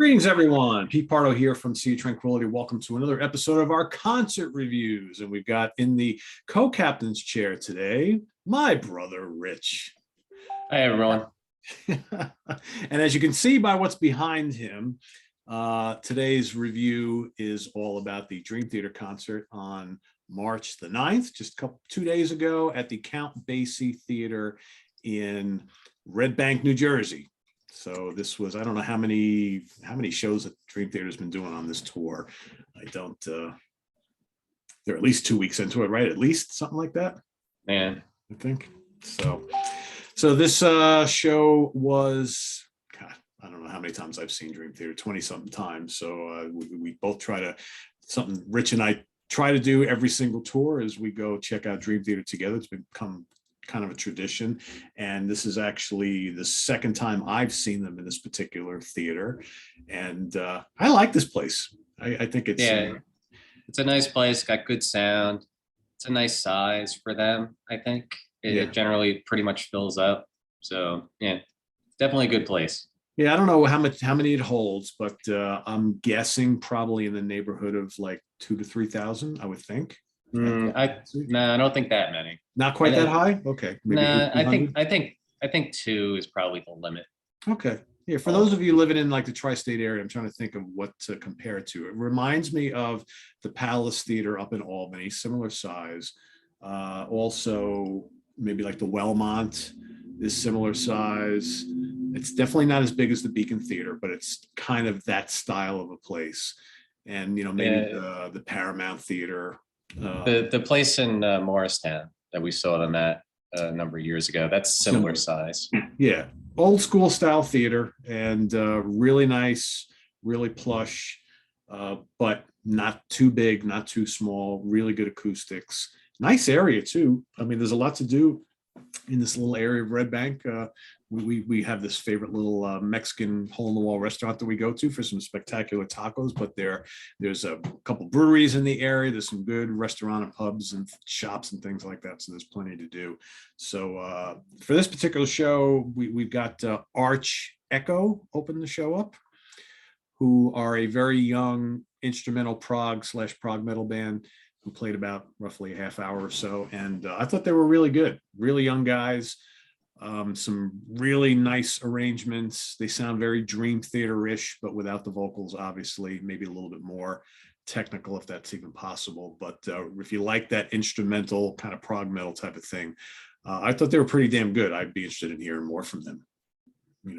Greetings, everyone. Pete Pardo here from Sea Tranquility. Welcome to another episode of our concert reviews. And we've got in the co-captain's chair today, my brother, Rich. Hi, everyone. And as you can see by what's behind him, today's review is all about the Dream Theater concert on March the 9th, just 2 days ago at the Count Basie Theater in Red Bank, New Jersey. So this was, I don't know how many shows that Dream Theater's been doing on this tour. I don't, they're at least 2 weeks into it, right? At least something like that. Yeah. I think. So this show was, God, I don't know how many times I've seen Dream Theater, 20 something times. So we both try to, something Rich and I try to do every single tour is we go check out Dream Theater together. It's become kind of a tradition, and this is actually the second time I've seen them in this particular theater, and I like this place. I think it's it's a nice place, got good sound. It's a nice size for them. I think it generally pretty much fills up, so yeah, definitely a good place. Yeah, I don't know how many it holds, but I'm guessing probably in the neighborhood of like 2,000 to 3,000, I would think. No, I don't think that many. Not quite that high. Okay. Maybe I think 2 is probably the limit. Okay. Yeah. For those of you living in like the tri-state area, I'm trying to think of what to compare it to. It reminds me of the Palace Theater up in Albany, similar size. Also, maybe like the Wellmont is similar size. It's definitely not as big as the Beacon Theater, but it's kind of that style of a place. And maybe the Paramount Theater. The place in Morristown that we saw them at a number of years ago, that's similar size. Yeah, old school style theater, and really nice, really plush, but not too big, not too small, really good acoustics. Nice area too. I mean, there's a lot to do in this little area of Red Bank. We have this favorite little Mexican hole-in-the-wall restaurant that we go to for some spectacular tacos, but there's a couple breweries in the area. There's some good restaurant and pubs and shops and things like that, so there's plenty to do. So for this particular show, we've got Arch Echo open the show up, who are a very young instrumental prog metal band who played about roughly a half hour or so, and I thought they were really good, really young guys. Some really nice arrangements. They sound very Dream Theater-ish, but without the vocals, obviously, maybe a little bit more technical if that's even possible. But if you like that instrumental kind of prog metal type of thing, I thought they were pretty damn good. I'd be interested in hearing more from them.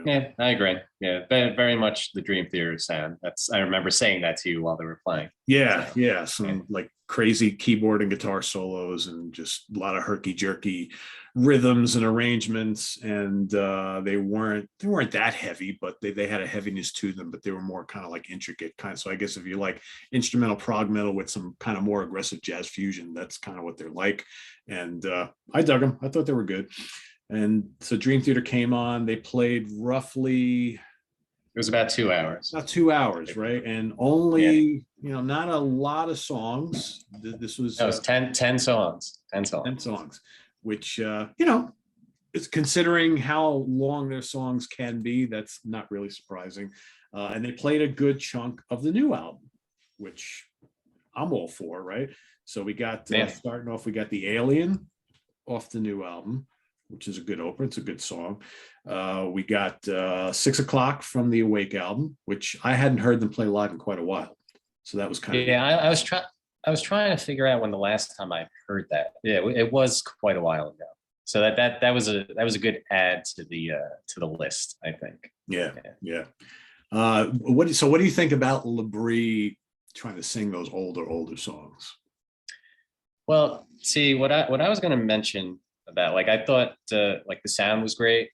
Yeah, I agree. Yeah, very much the Dream Theater sound. I remember saying that to you while they were playing. Yeah, some like crazy keyboard and guitar solos and just a lot of herky-jerky rhythms and arrangements. And they weren't that heavy, but they had a heaviness to them, but they were more kind of like intricate kind of. So I guess if you like instrumental prog metal with some kind of more aggressive jazz fusion, that's kind of what they're like. And I dug them. I thought they were good. And so Dream Theater came on. They played roughly. It was about 2 hours. About 2 hours, right? And only, not a lot of songs. This was. That was 10 songs. 10 songs. 10 songs, which, it's considering how long their songs can be. That's not really surprising. And they played a good chunk of the new album, which I'm all for, right? So we got, starting off, we got The Alien off the new album, which is a good opener. It's a good song. We got 6 O'Clock from the Awake album, which I hadn't heard them play live in quite a while. So that was kind of I was trying to figure out when the last time I heard that. Yeah, it was quite a while ago. So that was a good add to the list, I think. Yeah. What do you think about LaBrie trying to sing those older songs? Well, see, what I was going to mention about, like, I thought like the sound was great.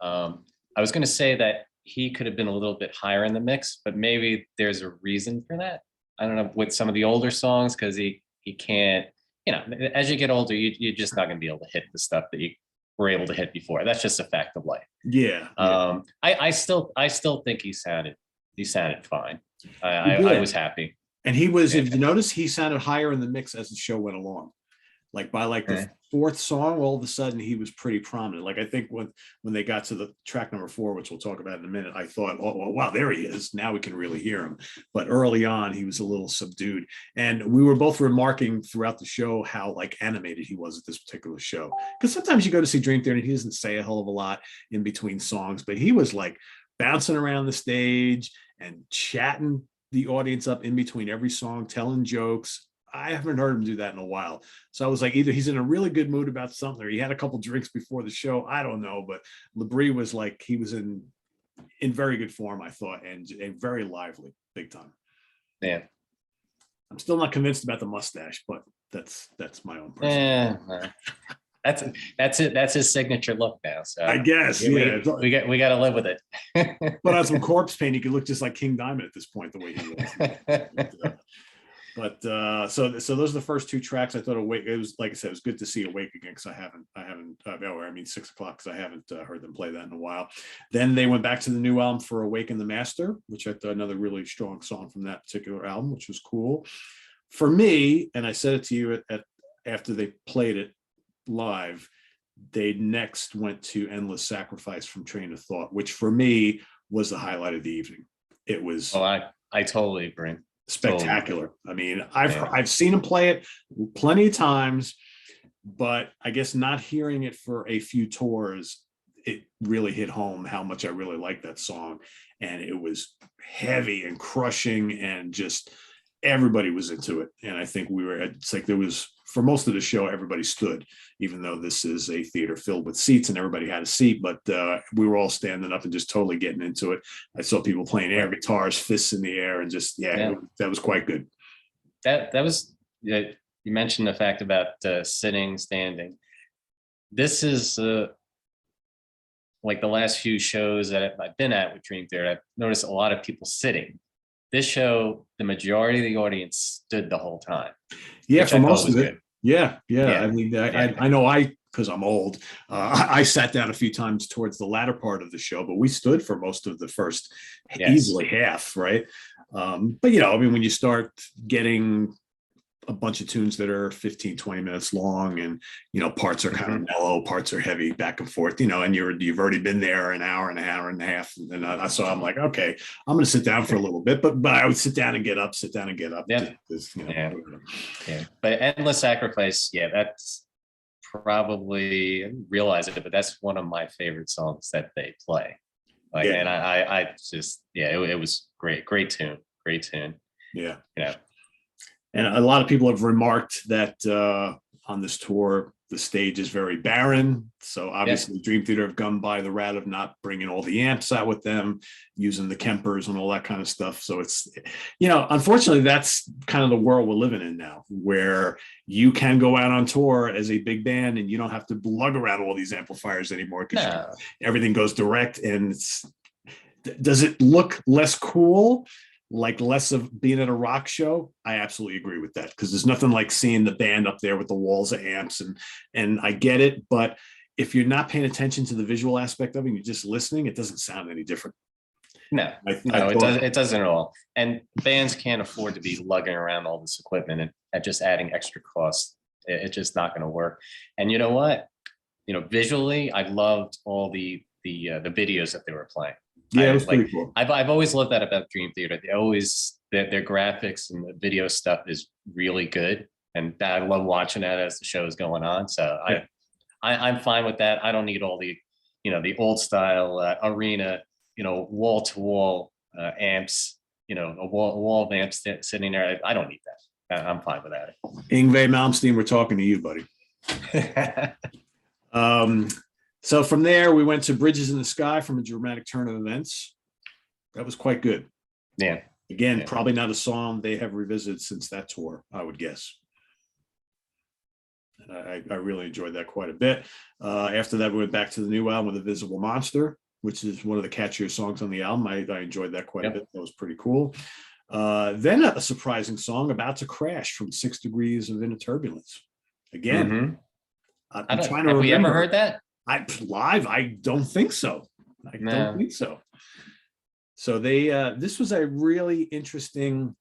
I was going to say that he could have been a little bit higher in the mix, but maybe there's a reason for that. I don't know, with some of the older songs, because he can't, as you get older, you're just not going to be able to hit the stuff that you were able to hit before. That's just a fact of life. Yeah. I still think he sounded fine. I was happy. And he was, if you notice, he sounded higher in the mix as the show went along. Like by like the Okay. fourth song, all of a sudden he was pretty prominent. Like I think when they got to the track number 4, which we'll talk about in a minute, I thought, oh well, wow, there he is. Now we can really hear him. But early on, he was a little subdued. And we were both remarking throughout the show how like animated he was at this particular show. Because sometimes you go to see Dream Theater and he doesn't say a hell of a lot in between songs, but he was like bouncing around the stage and chatting the audience up in between every song, telling jokes. I haven't heard him do that in a while. So I was like, either he's in a really good mood about something or he had a couple drinks before the show. I don't know. But Labrie was like, he was in very good form, I thought, and very lively, big time. Yeah. I'm still not convinced about the mustache, but that's my own personal. That's it. That's his signature look now. So I guess, we got to live with it. But on some corpse paint, he could look just like King Diamond at this point, the way he was. But so those are the first 2 tracks. I thought Awake. It was, like I said, it was good to see Awake again because I haven't. I mean 6 o'clock because I haven't heard them play that in a while. Then they went back to the new album for Awaken the Master, which I thought another really strong song from that particular album, which was cool. For me, and I said it to you after they played it live, they next went to Endless Sacrifice from Train of Thought, which for me was the highlight of the evening. It was. Oh, I totally agree. Spectacular. I mean, I've seen him play it plenty of times, but I guess not hearing it for a few tours, it really hit home how much I really like that song. And it was heavy and crushing, and just everybody was into it. And I think it's like there was, for most of the show, everybody stood, even though this is a theater filled with seats and everybody had a seat, but we were all standing up and just totally getting into it. I saw people playing air guitars, fists in the air, and just, that was quite good. That was, you mentioned the fact about sitting, standing. This is like the last few shows that I've been at with Dream Theater, I've noticed a lot of people sitting. This show, the majority of the audience stood the whole time. Yeah, for most of it. Good. Yeah. I mean, I know because I'm old, I sat down a few times towards the latter part of the show, but we stood for most of the first easily half, right? But, I mean, when you start getting a bunch of tunes that are 15, 20 minutes long and, parts are kind of mellow, parts are heavy back and forth, and you've already been there an hour and a half. And I'm like, okay, I'm going to sit down for a little bit, but I would sit down and get up. Yeah. But Endless Sacrifice, that's probably, I didn't realize it, but that's one of my favorite songs that they play. And I just, it was great tune. Yeah. And a lot of people have remarked that on this tour, the stage is very barren. So obviously Dream Theater have gone by the route of not bringing all the amps out with them, using the Kempers and all that kind of stuff. So it's, unfortunately, that's kind of the world we're living in now, where you can go out on tour as a big band and you don't have to lug around all these amplifiers anymore because everything goes direct. And does it look less cool? Like less of being at a rock show? I absolutely agree with that, because there's nothing like seeing the band up there with the walls of amps, and I get it, but if you're not paying attention to the visual aspect of it, you're just listening, it doesn't sound any different. No, it doesn't at all. And bands can't afford to be lugging around all this equipment and just adding extra costs. It's just not going to work. And you know what? Visually, I loved all the videos that they were playing. Yeah, it was pretty cool. I've always loved that about Dream Theater. They always, their graphics and the video stuff is really good, and I love watching that as the show is going on. So I'm fine with that. I don't need all the, the old style arena, wall to wall amps, a wall of amps sitting there. I don't need that. I'm fine with that. Yngwie Malmsteen, we're talking to you, buddy. So from there, we went to Bridges in the Sky from A Dramatic Turn of Events. That was quite good. Yeah. Again, probably not a song they have revisited since that tour, I would guess. And I really enjoyed that quite a bit. After that, we went back to the new album with Invisible Monster, which is one of the catchier songs on the album. I enjoyed that quite a bit. That was pretty cool. Then a surprising song, About to Crash from 6 Degrees of Inner Turbulence. Again, I'm trying to remember. Have we ever heard that? Live, I don't think so. Don't think so. So they this was a really interesting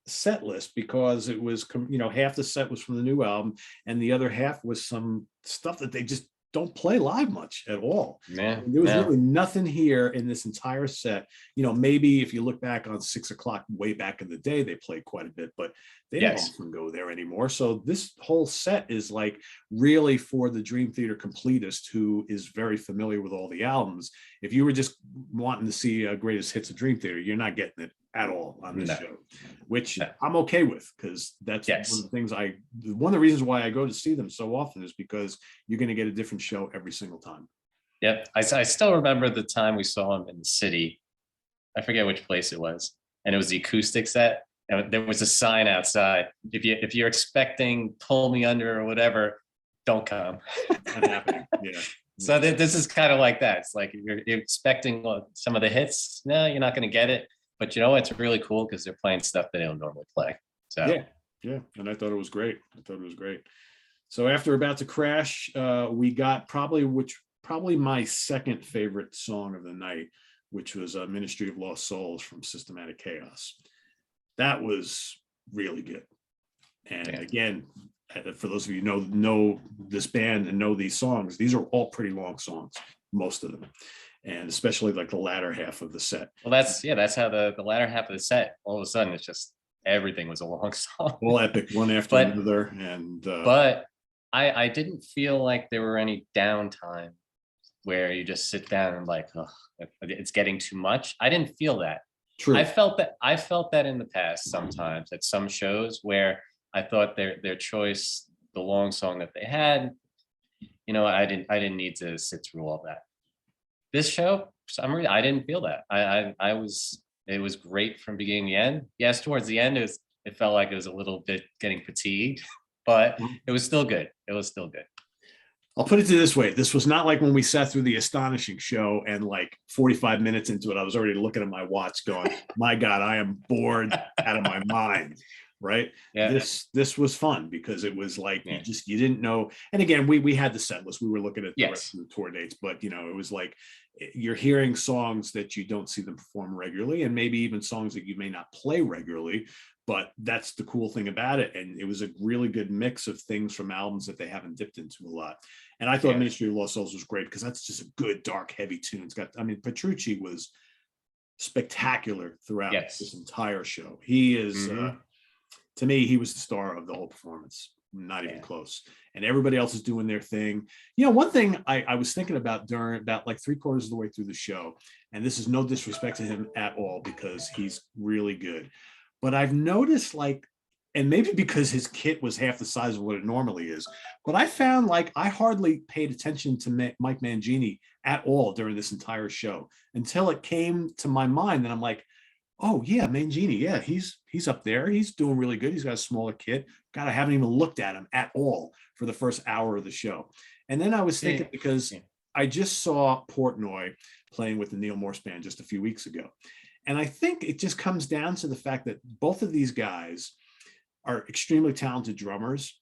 set list because it was, half the set was from the new album and the other half was some stuff that they just don't play live much at all. Yeah, There was no, really nothing here in this entire set. Maybe if you look back on 6 o'clock way back in the day, they played quite a bit, but they don't yes, often go there anymore. So this whole set is like really for the Dream Theater completist who is very familiar with all the albums. If you were just wanting to see greatest hits of Dream Theater, you're not getting it at all on this no, show, which no. I'm okay with, because that's Yes. one of the things one of the reasons why I go to see them so often is because you're going to get a different show every single time. Yep. I still remember the time we saw him in the city. I forget which place it was. And it was the acoustic set. And there was a sign outside. If you're expecting Pull Me Under or whatever, don't come. Not happening. Yeah. So this is kind of like that. It's like you're expecting some of the hits. No, you're not going to get it. But you know what's really cool, because they're playing stuff they don't normally play. So yeah. And I thought it was great. So after About to Crash, we got probably my second favorite song of the night, which was Ministry of Lost Souls from Systematic Chaos. That was really good. And again, for those of you who know this band and know these songs, these are all pretty long songs, most of them. And especially like the latter half of the set. Well, that's how the latter half of the set, all of a sudden, it's just everything was a long song. All epic, one after another. And but I didn't feel like there were any downtime where you just sit down and like, oh, it's getting too much. I didn't feel that. True. I felt that in the past sometimes at some shows where I thought their choice, the long song that they had, I didn't need to sit through all that. This show, for some reason, I didn't feel that. It was great from beginning to end. Yes, towards the end, it felt like it was a little bit getting fatigued, but it was still good. I'll put it to this way. This was not like when we sat through the Astonishing show and like 45 minutes into it, I was already looking at my watch going, my God, I am bored out of my mind. Right. Yeah. This was fun because it was like, you didn't know. And again, we had the set list. We were looking at the rest of the tour dates, but it was like, you're hearing songs that you don't see them perform regularly, and maybe even songs that you may not play regularly, but that's the cool thing about it. And it was a really good mix of things from albums that they haven't dipped into a lot. And I thought Ministry of Lost Souls was great because that's just a good, dark, heavy tune. Petrucci was spectacular throughout this entire show. He is, to me, he was the star of the whole performance, not even close. And everybody else is doing their thing. One thing I was thinking about about like 3/4 of the way through the show, and this is no disrespect to him at all because he's really good, but I've noticed and maybe because his kit was half the size of what it normally is, but I found like I hardly paid attention to Mike Mangini at all during this entire show until it came to my mind. And I'm like, oh yeah, Mangini, yeah, he's up there. He's doing really good. He's got a smaller kit. God, I haven't even looked at him at all for the first hour of the show. And then I was thinking, because I just saw Portnoy playing with the Neil Morse Band just a few weeks ago. And I think it just comes down to the fact that both of these guys are extremely talented drummers,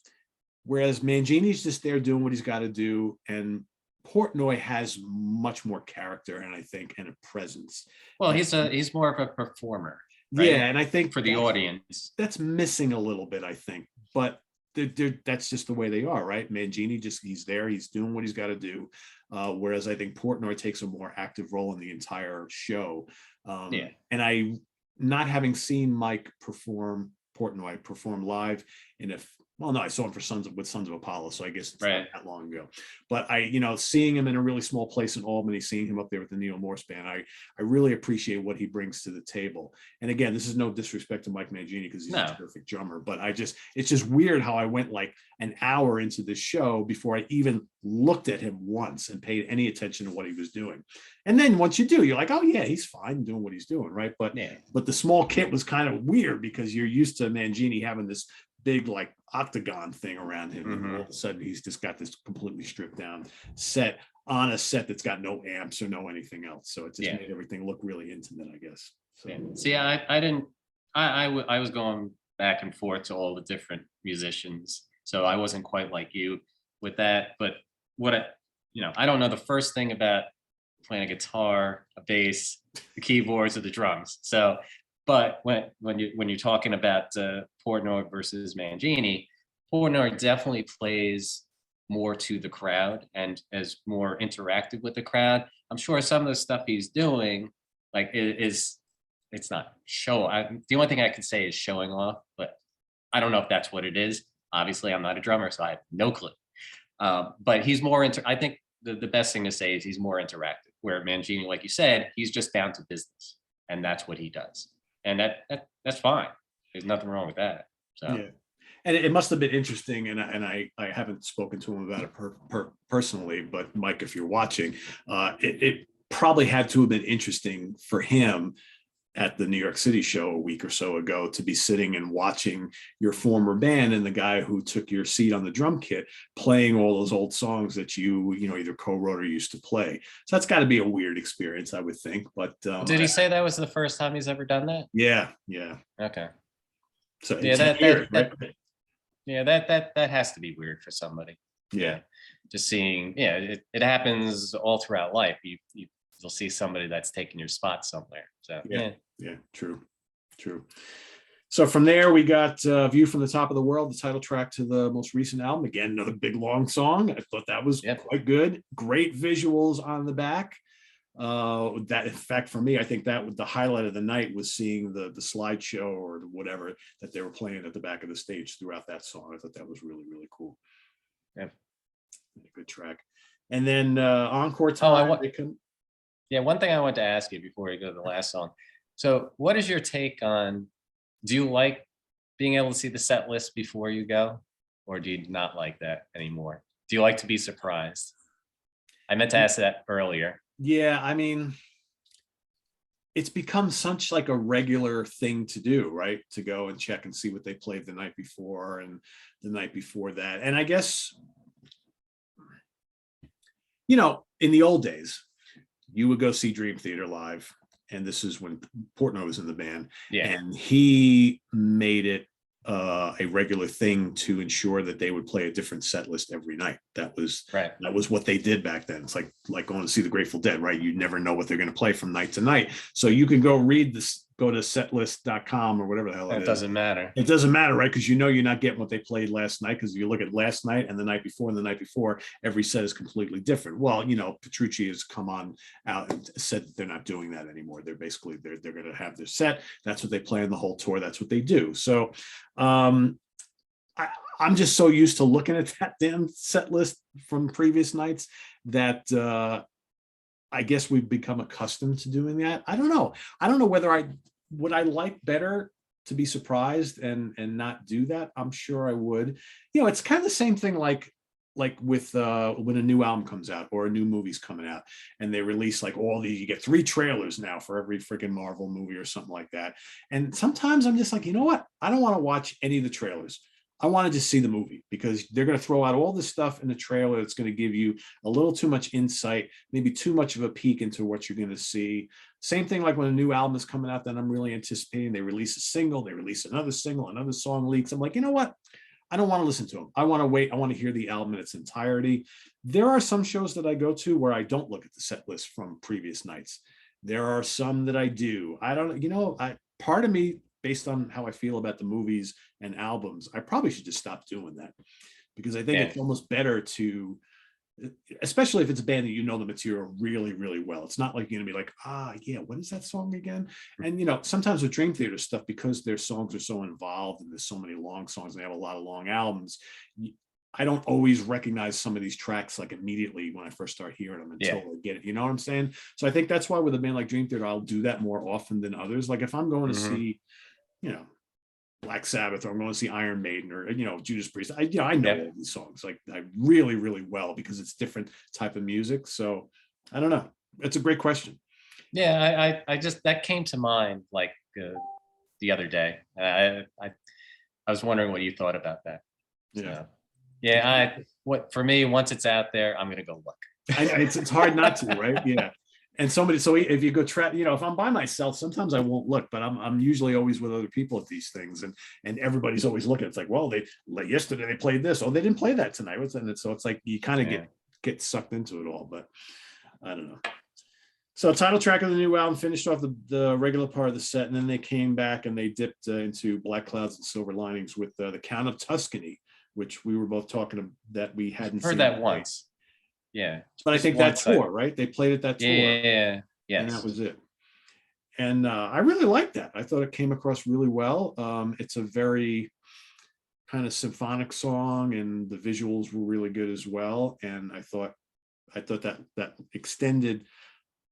whereas Mangini's just there doing what he's got to do, and Portnoy has much more character and a presence. Well, he's more of a performer. Right? Yeah, and I think for the audience, that's missing a little bit, I think. But that's just the way they are, right? Mangini he's there, he's doing what he's got to do. Whereas I think Portnoy takes a more active role in the entire show. And not having seen Portnoy perform live I saw him for Sons of Apollo, so I guess it's not that long ago. But seeing him in a really small place in Albany, seeing him up there with the Neil Morse Band, I really appreciate what he brings to the table. And again, this is no disrespect to Mike Mangini because he's a terrific drummer, but it's just weird how I went like an hour into this show before I even looked at him once and paid any attention to what he was doing. And then once you do, you're like, oh yeah, he's fine doing what he's doing, right? But the small kit was kind of weird because you're used to Mangini having this big like octagon thing around him, and all of a sudden he's just got this completely stripped down set on a set that's got no amps or no anything else, so it just made everything look really intimate, I guess. So see, I didn't, I was going back and forth to all the different musicians, so I wasn't quite like you with that. But I don't know the first thing about playing a guitar, a bass, the keyboards, or the drums, so But when you're talking about Portnoy versus Mangini, Portnoy definitely plays more to the crowd and is more interactive with the crowd. I'm sure some of the stuff he's doing, like, is it's not the only thing I can say is showing off, but I don't know if that's what it is. Obviously, I'm not a drummer, so I have no clue. But he's more I think the best thing to say is he's more interactive. Where Mangini, like you said, he's just down to business, and that's what he does, and that's fine. There's nothing wrong with that. So Yeah. And it must have been interesting, and I haven't spoken to him about it personally, but Mike, if you're watching, it probably had to have been interesting for him at the New York City show a week or so ago to be sitting and watching your former band and the guy who took your seat on the drum kit playing all those old songs that you either co-wrote or used to play. So that's got to be a weird experience, I would think. But did he say that was the first time he's ever done that? Yeah. Okay. So yeah, that yeah, that has to be weird for somebody. Yeah. Just seeing, it happens all throughout life. You'll see somebody that's taking your spot somewhere. So yeah, true. So from there, we got View from the Top of the World, the title track to the most recent album. Again, another big long song. I thought that was quite good. Great visuals on the back. That, in fact, for me, I think that the highlight of the night was seeing the slideshow or whatever that they were playing at the back of the stage throughout that song. I thought that was really, really cool. Yeah, good track. And then encore time. One thing I wanted to ask you before we go to the last song. So what is your take on, do you like being able to see the set list before you go, or do you not like that anymore? Do you like to be surprised? I meant to ask that earlier. Yeah, I mean, it's become such like a regular thing to do, right? To go and check and see what they played the night before and the night before that. And I guess, in the old days, you would go see Dream Theater live, and this is when Portnoy was in the band, and he made it a regular thing to ensure that they would play a different set list every night. That was what they did back then. It's like going to see the Grateful Dead, right? You never know what they're going to play from night to night. So you can go go to setlist.com or whatever the hell it is. It doesn't matter. It doesn't matter, right? Because you're not getting what they played last night, because you look at last night and the night before and the night before, every set is completely different. Well, Petrucci has come on out and said that they're not doing that anymore. They're basically, they're going to have their set. That's what they play on the whole tour. That's what they do. So I'm just so used to looking at that damn set list from previous nights that I guess we've become accustomed to doing that. I don't know whether I like better to be surprised and not do that. I'm sure I would. It's kind of the same thing like with when a new album comes out or a new movie's coming out and they release like you get 3 trailers now for every freaking Marvel movie or something like that. And sometimes I'm just like, you know what? I don't want to watch any of the trailers. I want to just see the movie, because they're going to throw out all this stuff in the trailer that's going to give you a little too much insight, maybe too much of a peek into what you're going to see. Same thing like when a new album is coming out that I'm really anticipating. They release a single, they release another single, another song leaks. I'm like, you know what? I don't want to listen to them. I want to wait. I want to hear the album in its entirety. There are some shows that I go to where I don't look at the set list from previous nights. There are some that I do. I don't, part of me, based on how I feel about the movies and albums, I probably should just stop doing that, because I think it's almost better to, especially if it's a band that the material really, really well. It's not like you're gonna be like, what is that song again? And sometimes with Dream Theater stuff, because their songs are so involved and there's so many long songs and they have a lot of long albums, I don't always recognize some of these tracks like immediately when I first start hearing them until I get it. You know what I'm saying? So I think that's why with a band like Dream Theater, I'll do that more often than others. Like if I'm going to see, Black Sabbath, or I'm going to see Iron Maiden, or Judas Priest, I know all these songs like I really, really well, because it's different type of music. So I don't know. It's a great question. Yeah, I just, that came to mind like the other day. I was wondering what you thought about that. For me, once it's out there, I'm gonna go look. It's hard not to, right? Yeah. And so if you go if I'm by myself, sometimes I won't look, but I'm usually always with other people at these things, and everybody's always looking. It's like, well, yesterday they played this. Oh, they didn't play that tonight. What's that? So it's like you kind of get sucked into it all, but I don't know. So title track of the new album finished off the regular part of the set, and then they came back and they dipped into Black Clouds and Silver Linings with the Count of Tuscany, which we were both talking about that we hadn't Heard seen that once. Yeah. But I just think that once I- tour, right? They played at that tour, Yeah. and that Yes. was it. And I really liked that. I thought it came across really well. It's a very kind of symphonic song, and the visuals were really good as well. And I thought that extended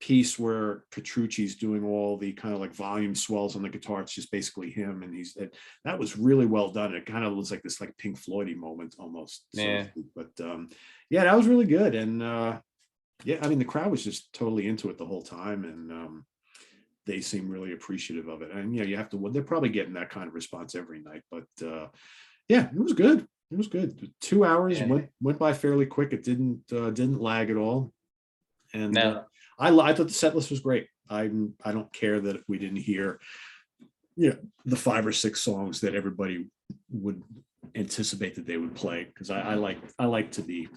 piece where Petrucci's doing all the kind of like volume swells on the guitar, it's just basically him, and that was really well done. It kind of was like this like Pink Floydy moment almost. Yeah. But yeah, that was really good. And yeah, I mean the crowd was just totally into it the whole time, and they seem really appreciative of it. And you have to, they're probably getting that kind of response every night. But yeah, it was good. It was good. 2 hours went by fairly quick. It didn't lag at all. And I thought the set list was great. I don't care that we didn't hear the 5 or 6 songs that everybody would anticipate that they would play, because I like to be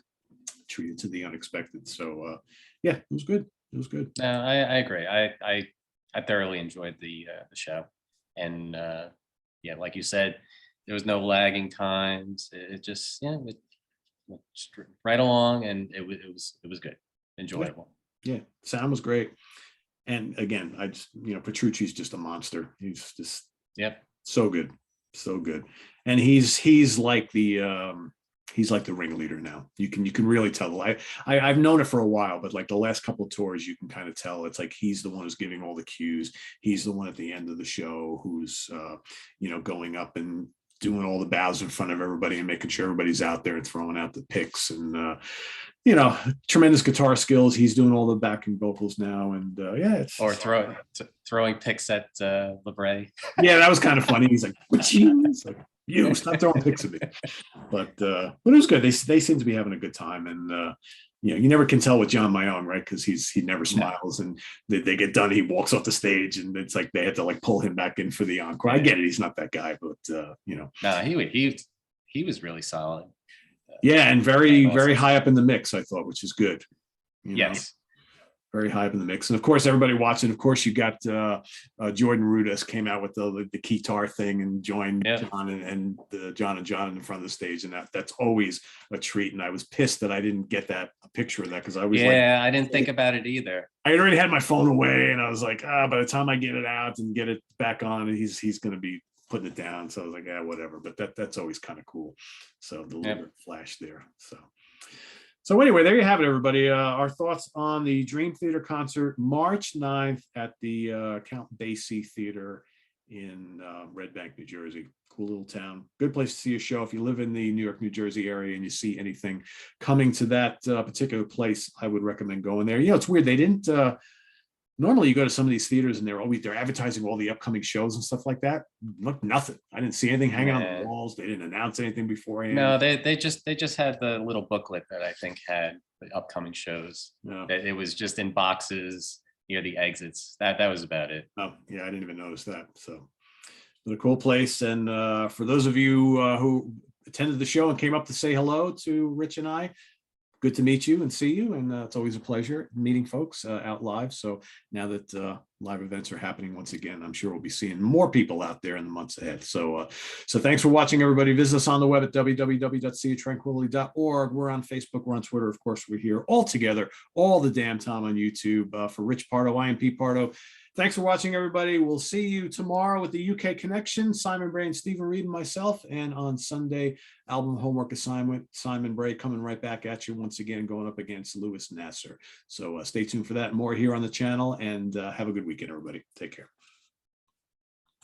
treated to the unexpected. So yeah, it was good. It was good. No, I agree. I thoroughly enjoyed the show, and yeah, like you said, there was no lagging times. It just it went right along, and it was good, enjoyable. Yeah, sound was great. And again, I just Petrucci's just a monster. He's just so good, so good. And he's like the ringleader now. You can really tell. I've known it for a while, but like the last couple of tours, you can kind of tell it's like he's the one who's giving all the cues. He's the one at the end of the show who's going up and doing all the bows in front of everybody and making sure everybody's out there and throwing out the picks, and tremendous guitar skills. He's doing all the backing vocals now, and it's throwing picks at LeBray. Yeah, that was kind of funny. He's like, it's like, you stop throwing picks at me. But it was good. They seem to be having a good time, and you never can tell with John Mayong, right? Because he never smiles, and they get done, he walks off the stage, and it's like they have to like pull him back in for the encore. I get it, he's not that guy, but No, he was really solid. Yeah, and very high up in the mix, I thought, which is good. Yes. Very high up in the mix. And of course, everybody watching, of course, you got Jordan Rudess came out with the guitar thing and joined John and John in the front of the stage. And that's always a treat. And I was pissed that I didn't get a picture of that, because I was I didn't think about it either. I had already had my phone away, and I was like, by the time I get it out and get it back on, he's going to be putting it down. So I was like, whatever. But that's always kind of cool. So the little flash there. So anyway, there you have it, everybody. Our thoughts on the Dream Theater concert, March 9th at the Count Basie Theater in Red Bank, New Jersey. Cool little town. Good place to see a show. If you live in the New York, New Jersey area and you see anything coming to that particular place, I would recommend going there. It's weird. They didn't... Normally you go to some of these theaters and they're advertising all the upcoming shows and stuff like that. Look, nothing. I didn't see anything hanging on the walls. They didn't announce anything beforehand. No, they just had the little booklet that I think had the upcoming shows. No. It was just in boxes, the exits. That was about it. Oh, yeah, I didn't even notice that. So it's a cool place. And for those of you who attended the show and came up to say hello to Rich and I, good to meet you and see you, and it's always a pleasure meeting folks out live. So now that live events are happening once again, I'm sure we'll be seeing more people out there in the months ahead. So thanks for watching, everybody. Visit us on the web at www.seatranquility.org. We're on Facebook, we're on Twitter, of course. We're here all together all the damn time on YouTube. For Rich Pardo, I am Pete Pardo. Thanks for watching, everybody. We'll see you tomorrow with the UK Connection, Simon Bray and Stephen Reed and myself. And on Sunday, album homework assignment, Simon Bray coming right back at you once again, going up against Lewis Nasser. So stay tuned for that. More here on the channel, and have a good weekend, everybody. Take care.